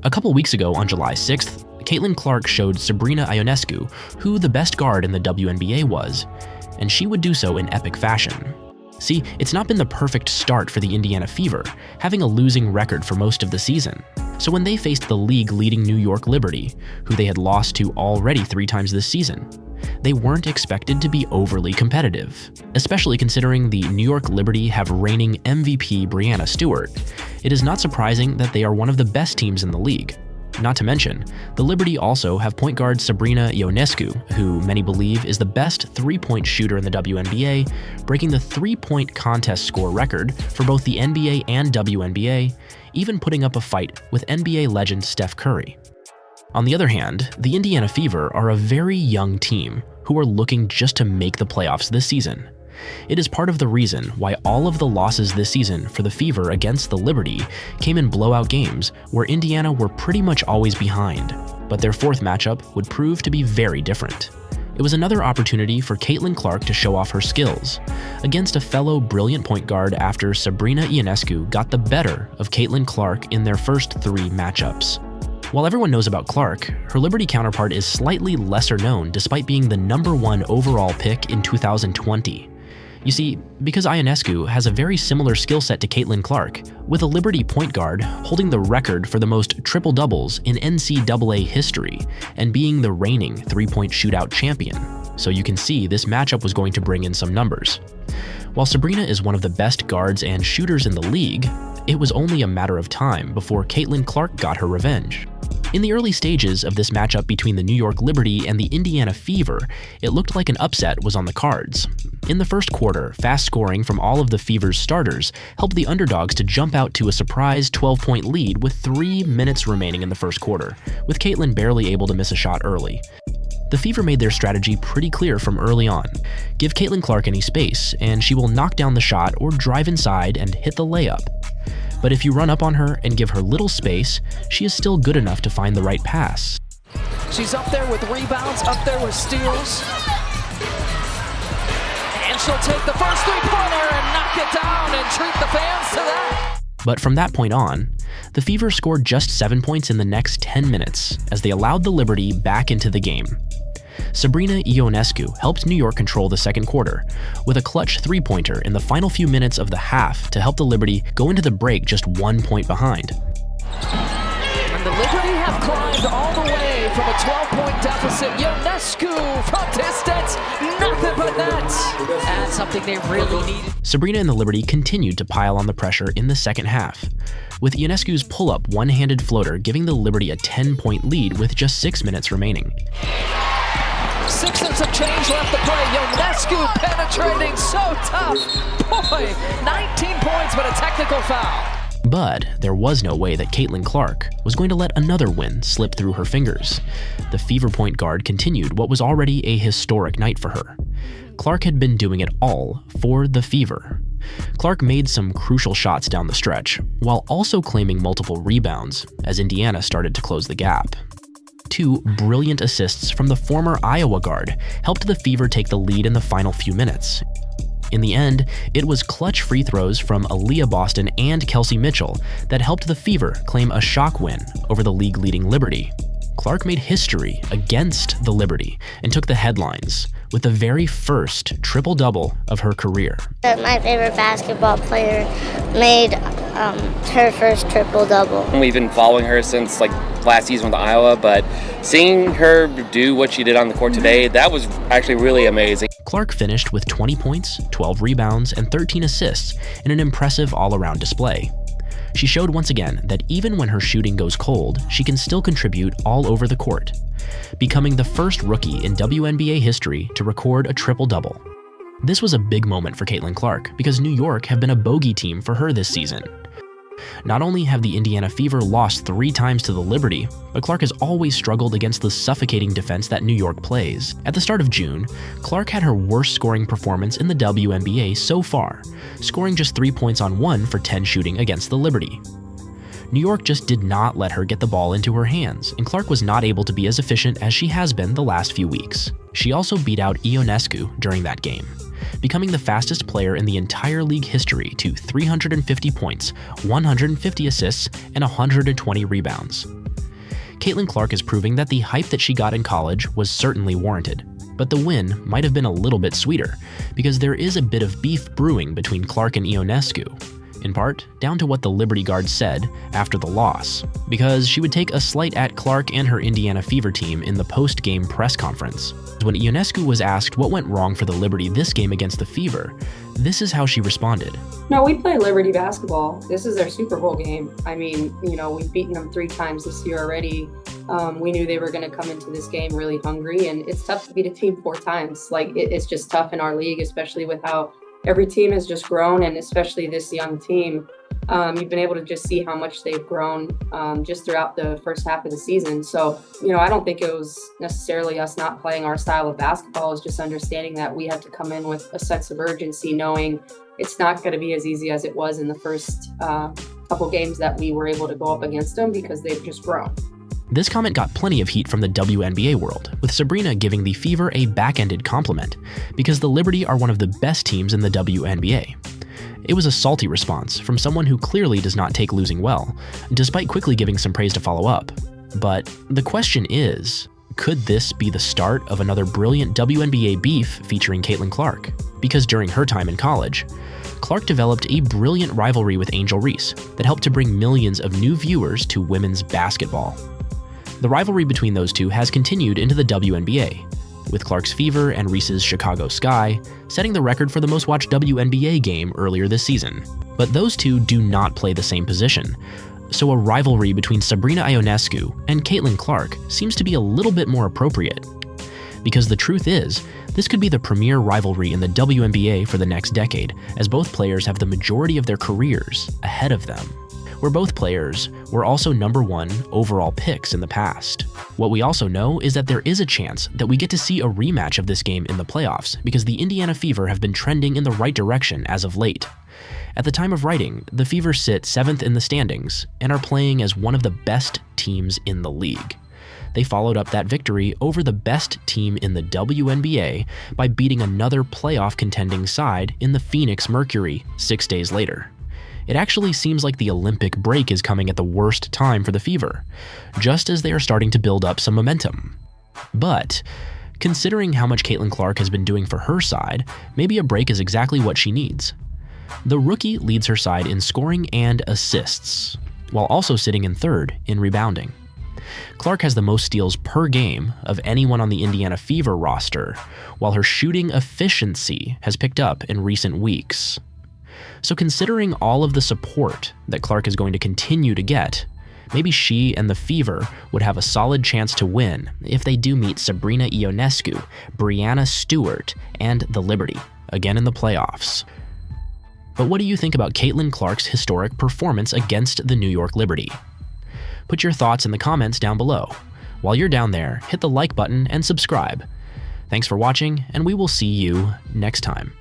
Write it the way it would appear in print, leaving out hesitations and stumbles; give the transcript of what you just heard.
A couple weeks ago on July 6th, Caitlin Clark showed Sabrina Ionescu who the best guard in the WNBA was, and she would do so in epic fashion. See, it's not been the perfect start for the Indiana Fever, having a losing record for most of the season. So when they faced the league-leading New York Liberty, who they had lost to already 3 times this season, they weren't expected to be overly competitive, especially considering the New York Liberty have reigning MVP Breanna Stewart. It is not surprising that they are one of the best teams in the league. Not to mention, the Liberty also have point guard Sabrina Ionescu, who many believe is the best three-point shooter in the WNBA, breaking the three-point contest score record for both the NBA and WNBA, even putting up a fight with NBA legend Steph Curry. On the other hand, the Indiana Fever are a very young team who are looking just to make the playoffs this season. It is part of the reason why all of the losses this season for the Fever against the Liberty came in blowout games where Indiana were pretty much always behind, but their 4th matchup would prove to be very different. It was another opportunity for Caitlin Clark to show off her skills against a fellow brilliant point guard after Sabrina Ionescu got the better of Caitlin Clark in their first 3 matchups. While everyone knows about Clark, her Liberty counterpart is slightly lesser known despite being the #1 overall pick in 2020. You see, because Ionescu has a very similar skill set to Caitlin Clark, with a Liberty point guard holding the record for the most triple-doubles in NCAA history and being the reigning three-point shootout champion. So you can see this matchup was going to bring in some numbers. While Sabrina is one of the best guards and shooters in the league, it was only a matter of time before Caitlin Clark got her revenge. In the early stages of this matchup between the New York Liberty and the Indiana Fever, it looked like an upset was on the cards. In the first quarter, fast scoring from all of the Fever's starters helped the underdogs to jump out to a surprise 12-point lead with 3 minutes remaining in the first quarter, with Caitlin barely able to miss a shot early. The Fever made their strategy pretty clear from early on. Give Caitlin Clark any space, and she will knock down the shot or drive inside and hit the layup. But if you run up on her and give her little space, she is still good enough to find the right pass. She's up there with rebounds, up there with steals. And she'll take the first three-pointer and knock it down and treat the fans to that. But from that point on, the Fever scored just 7 points in the next 10 minutes as they allowed the Liberty back into the game. Sabrina Ionescu helped New York control the second quarter with a clutch three-pointer in the final few minutes of the half to help the Liberty go into the break just 1 point behind. And the Liberty have climbed all the way from a 12-point deficit. Ionescu from distance, nothing but net. And something they really needed. Sabrina and the Liberty continued to pile on the pressure in the second half, with Ionescu's pull-up one-handed floater giving the Liberty a 10-point lead with just 6 minutes remaining. 6 and some change left to play. Ionescu penetrating, so tough. Boy, 19 points, but a technical foul. But there was no way that Caitlin Clark was going to let another win slip through her fingers. The Fever point guard continued what was already a historic night for her. Clark had been doing it all for the Fever. Clark made some crucial shots down the stretch, while also claiming multiple rebounds as Indiana started to close the gap. 2 brilliant assists from the former Iowa guard helped the Fever take the lead in the final few minutes. In the end, it was clutch free throws from Aaliyah Boston and Kelsey Mitchell that helped the Fever claim a shock win over the league-leading Liberty. Clark made history against the Liberty and took the headlines with the very first triple-double of her career. My favorite basketball player made her first triple-double. We've been following her since last season with Iowa, but seeing her do what she did on the court today, that was actually really amazing. Clark finished with 20 points, 12 rebounds, and 13 assists in an impressive all-around display. She showed once again that even when her shooting goes cold, she can still contribute all over the court, becoming the first rookie in WNBA history to record a triple-double. This was a big moment for Caitlin Clark because New York have been a bogey team for her this season. Not only have the Indiana Fever lost 3 times to the Liberty, but Clark has always struggled against the suffocating defense that New York plays. At the start of June, Clark had her worst scoring performance in the WNBA so far, scoring just 3 points on 1 for 10 shooting against the Liberty. New York just did not let her get the ball into her hands, and Clark was not able to be as efficient as she has been the last few weeks. She also beat out Ionescu during that game, becoming the fastest player in the entire league history to 350 points, 150 assists, and 120 rebounds. Caitlin Clark is proving that the hype that she got in college was certainly warranted. But the win might have been a little bit sweeter, because there is a bit of beef brewing between Clark and Ionescu, in part down to what the Liberty Guard said after the loss, because she would take a slight at Clark and her Indiana Fever team in the post-game press conference. When Ionescu was asked what went wrong for the Liberty this game against the Fever, this is how she responded. No, we play Liberty basketball. This is their Super Bowl game. I mean, we've beaten them 3 times this year already. We knew they were going to come into this game really hungry, and it's tough to beat a team 4 times. Like, it's just tough in our league, especially with how every team has just grown, and especially this young team. You've been able to just see how much they've grown just throughout the first half of the season. So, I don't think it was necessarily us not playing our style of basketball. It was just understanding that we had to come in with a sense of urgency, knowing it's not going to be as easy as it was in the first couple games that we were able to go up against them, because they've just grown. This comment got plenty of heat from the WNBA world, with Sabrina giving the Fever a back-ended compliment, because the Liberty are one of the best teams in the WNBA. It was a salty response from someone who clearly does not take losing well, despite quickly giving some praise to follow up. But the question is, could this be the start of another brilliant WNBA beef featuring Caitlin Clark? Because during her time in college, Clark developed a brilliant rivalry with Angel Reese that helped to bring millions of new viewers to women's basketball. The rivalry between those two has continued into the WNBA, with Clark's Fever and Reese's Chicago Sky setting the record for the most watched WNBA game earlier this season. But those two do not play the same position, so a rivalry between Sabrina Ionescu and Caitlin Clark seems to be a little bit more appropriate. Because the truth is, this could be the premier rivalry in the WNBA for the next decade, as both players have the majority of their careers ahead of them, where both players were also #1 overall picks in the past. What we also know is that there is a chance that we get to see a rematch of this game in the playoffs, because the Indiana Fever have been trending in the right direction as of late. At the time of writing, the Fever sit 7th in the standings and are playing as one of the best teams in the league. They followed up that victory over the best team in the WNBA by beating another playoff contending side in the Phoenix Mercury 6 days later. It actually seems like the Olympic break is coming at the worst time for the Fever, just as they are starting to build up some momentum. But, considering how much Caitlin Clark has been doing for her side, maybe a break is exactly what she needs. The rookie leads her side in scoring and assists, while also sitting in 3rd in rebounding. Clark has the most steals per game of anyone on the Indiana Fever roster, while her shooting efficiency has picked up in recent weeks. So considering all of the support that Clark is going to continue to get, maybe she and the Fever would have a solid chance to win if they do meet Sabrina Ionescu, Breanna Stewart, and the Liberty, again in the playoffs. But what do you think about Caitlin Clark's historic performance against the New York Liberty? Put your thoughts in the comments down below. While you're down there, hit the like button and subscribe. Thanks for watching, and we will see you next time.